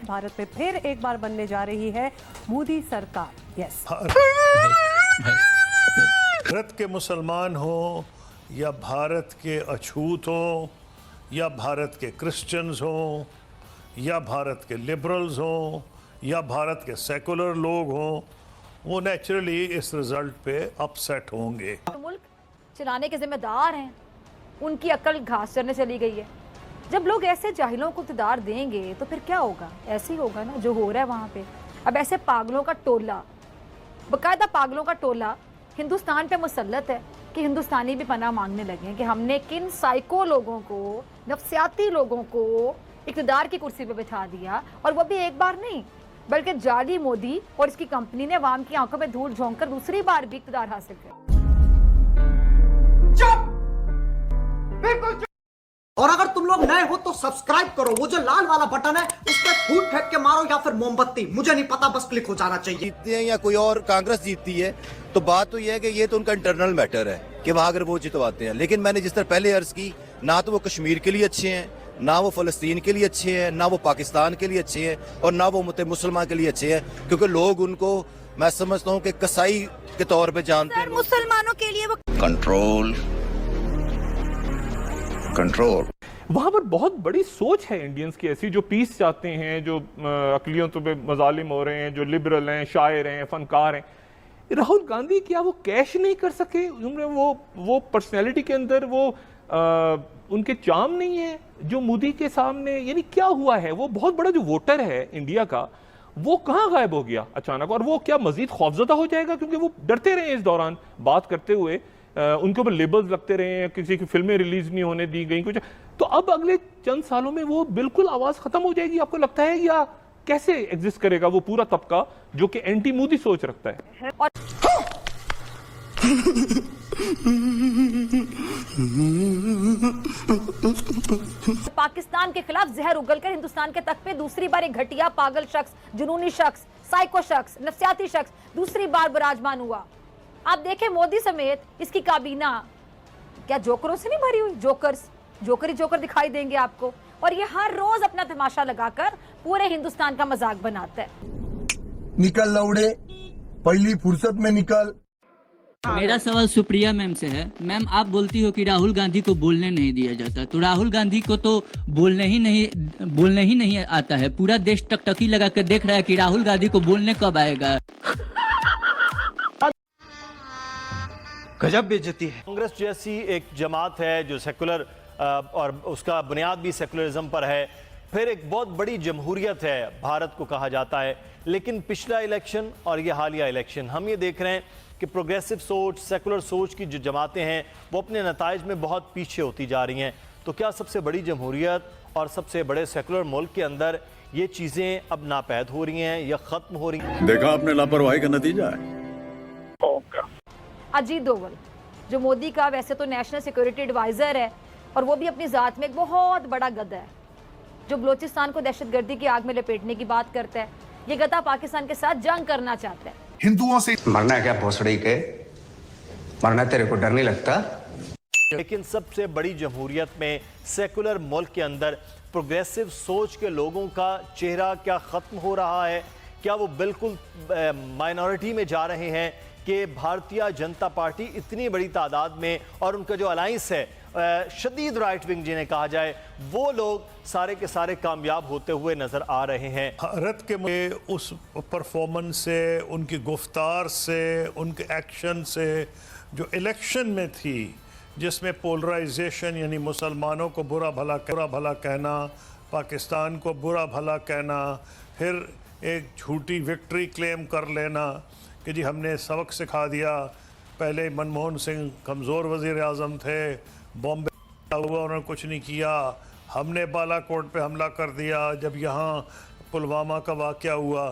भारत में फिर एक बार बनने जा रही है मोदी सरकार। यस, भारत के मुसलमान हो या भारत के अछूत हो या भारत के क्रिश्चियंस हो या भारत के लिबरल्स हो या भारत के सेकुलर लोग हों, वो नेचुरली इस रिजल्ट पे अपसेट होंगे। मुल्क चलाने के जिम्मेदार हैं, उनकी अकल घास चरने चली गई है। जब लोग ऐसे जाहिलों को इक़्तिदार देंगे तो फिर क्या होगा? ऐसे ही होगा ना जो हो रहा है वहाँ पे। अब ऐसे पागलों का टोला, बाकायदा पागलों का टोला हिंदुस्तान पे मुसल्लत है कि हिंदुस्तानी भी पनाह मांगने लगे हैं कि हमने किन साइको लोगों को, नफसियाती लोगों को इक़्तिदार की कुर्सी पे बिठा दिया, और वो भी एक बार नहीं बल्कि जाली मोदी और इसकी कंपनी ने अवाम की आंखों में धूल झोंक कर दूसरी बार भी इक़्तिदार हासिल किया। और अगर तुम लोग नए हो तो सब्सक्राइब करो, वो जो लाल वाला बटन है उस पर फूट फेंक के मारो या फिर मोमबत्ती, मुझे नहीं पता, बस क्लिक हो जाना चाहिए। जीतते हैं या कोई और कांग्रेस जीतती है तो बात तो यह है कि ये तो उनका इंटरनल मैटर है कि वहां अगर वो जितवाते हैं, लेकिन मैंने जिस तरह पहले अर्ज की, ना तो वो कश्मीर के लिए अच्छे हैं, ना वो फलस्तीन के लिए अच्छे हैं, ना वो पाकिस्तान के लिए अच्छे हैं, और ना वो मुसलमान के लिए अच्छे हैं, क्योंकि लोग उनको, मैं समझता हूँ कि कसाई के तौर पे जानते हैं। मुसलमानों के लिए वो कंट्रोल कंट्रोल वहाँ पर बहुत बड़ी सोच है इंडियंस की ऐसी, जो पीस चाहते हैं, जो अकलियतों पे मजालिम हो रहे हैं, जो लिबरल हैं, शायर हैं, फनकार हैं। राहुल गांधी क्या वो कैश नहीं कर सके? वो पर्सनैलिटी के अंदर वो उनके चार्म नहीं है जो मोदी के सामने? यानी क्या हुआ है? वो बहुत बड़ा जो वोटर है इंडिया का, वो कहाँ गायब हो गया अचानक? और वो क्या मजीद खौफजदा हो जाएगा? क्योंकि वो डरते रहे इस दौरान बात करते हुए, उनके ऊपर लेबल्स लगते रहे, किसी की फिल्में रिलीज नहीं होने दी गई कुछ, तो अब अगले चंद सालों में वो बिल्कुल आवाज खत्म हो जाएगी, आपको लगता है? या कैसे एग्जिस्ट करेगा वो पूरा तबका जो कि एंटी मोदी सोच रखता है? और पाकिस्तान के खिलाफ जहर उगलकर हिंदुस्तान के तख्त पे दूसरी बार एक घटिया, पागल शख्स, जुनूनी शख्स, साइको शख्स, नफसियाती शख्स दूसरी बार विराजमान हुआ। आप देखें मोदी समेत इसकी काबीना क्या जोकरों से नहीं भरी हुई? जोकर ही जोकर दिखाई देंगे आपको, और ये हर रोज अपना तमाशा लगाकर पूरे हिंदुस्तान का मजाक बनाता है। निकल लौड़े, पहली फुर्सत में निकल। मेरा सवाल सुप्रिया मैम से है। मैम, आप बोलती हो कि राहुल गांधी को बोलने नहीं दिया जाता, तो राहुल गांधी को तो बोलने ही नहीं आता है। पूरा देश टकटकी लगा कर देख रहा है कि राहुल गांधी को बोलने कब आएगा। गजब बेइज्जती है। कांग्रेस जैसी एक जमात है जो सेकुलर और उसका बुनियाद भी सेकुलरिज्म पर है, फिर एक बहुत बड़ी जमहूरियत है भारत को कहा जाता है, लेकिन पिछला इलेक्शन और ये हालिया इलेक्शन हम ये देख रहे हैं कि प्रोग्रेसिव सोच, सेकुलर सोच की जो जमातें हैं वो अपने नताइज में बहुत पीछे होती जा रही हैं। तो क्या सबसे बड़ी जमहूरियत और सबसे बड़े सेकुलर मुल्क के अंदर ये चीज़ें अब नापैद हो रही हैं या ख़त्म हो रही हैं? देखा आपने लापरवाही का नतीजा है। अजीत डोवल जो मोदी का वैसे तो नेशनल सिक्योरिटी एडवाइजर है, और वो भी अपनी ज़ात में एक बहुत बड़ा गधा है जो बलोचिस्तान को दहशतगर्दी की आग में लपेटने की बात करता है। ये गधा पाकिस्तान के साथ जंग करना चाहता है। हिंदुओं से मरना है क्या भोसड़ी के? मरना तेरे को डर नहीं लगता? लेकिन सबसे बड़ी जमहूरियत में, सेकुलर मुल्क के अंदर प्रोग्रेसिव सोच के लोगों का चेहरा क्या ख़त्म हो रहा है? क्या वो बिल्कुल माइनॉरिटी में जा रहे हैं कि भारतीय जनता पार्टी इतनी बड़ी तादाद में, और उनका जो अलायंस है शदीद राइट विंग जिन्हें कहा जाए, वो लोग सारे के सारे कामयाब होते हुए नजर आ रहे हैं? भारत के उस परफॉर्मेंस से, उनकी गुफ्तार से, उनके एक्शन से जो इलेक्शन में थी, जिसमें पोलराइजेशन यानी मुसलमानों को बुरा भला कहना, पाकिस्तान को बुरा भला कहना, फिर एक झूठी विक्ट्री क्लेम कर लेना कि जी हमने सबक सिखा दिया। पहले मनमोहन सिंह कमज़ोर वज़ीर आज़म थे, बॉम्बे हुआ उन्होंने कुछ नहीं किया, हमने बालाकोट पे हमला कर दिया जब यहाँ पुलवामा का वाक़या हुआ,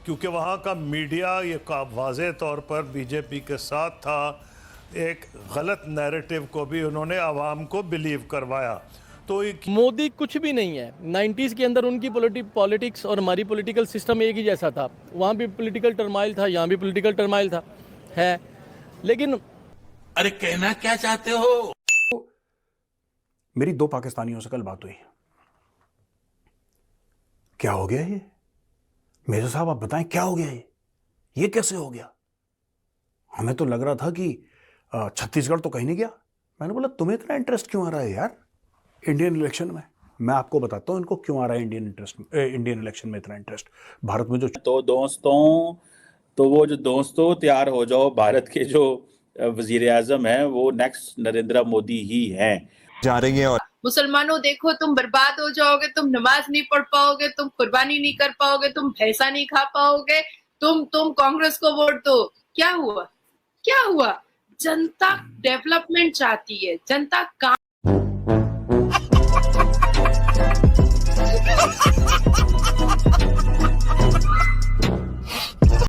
क्योंकि वहाँ का मीडिया ये वाज़े तौर पर बीजेपी के साथ था। एक गलत नैरेटिव को भी उन्होंने आवाम को बिलीव करवाया। तो मोदी कुछ भी नहीं है। 90s के अंदर उनकी पॉलिटिक्स और हमारी पॉलिटिकल सिस्टम एक ही जैसा था। वहाँ भी पॉलिटिकल टर्माइल था, यहाँ भी पॉलिटिकल टर्माइल था है, लेकिन अरे कहना क्या चाहते हो? मेरी 2 पाकिस्तानियों से कल बात हुई। क्या हो गया ये? मेजर साहब आप बताएं क्या हो गया, ये कैसे हो गया? हमें तो लग रहा था कि छत्तीसगढ़ तो कहीं नहीं गया। मैंने बोला तुम्हें इतना इंटरेस्ट क्यों आ रहा है यार इंडियन इलेक्शन में? मैं आपको बताता हूँ इनको क्यों आ रहा है इंडियन इलेक्शन में इतना इंटरेस्ट। भारत में जो तो वो जो दोस्तों तैयार हो जाओ, भारत के जो वजीर आजम है वो नेक्स्ट नरेंद्र मोदी ही हैं जा रही है। और मुसलमानों देखो तुम बर्बाद हो जाओगे, तुम नमाज नहीं पढ़ पाओगे, तुम कुर्बानी नहीं कर पाओगे, तुम भैंसा नहीं खा पाओगे, तुम कांग्रेस को वोट दो। क्या हुआ? जनता डेवलपमेंट चाहती है, जनता काम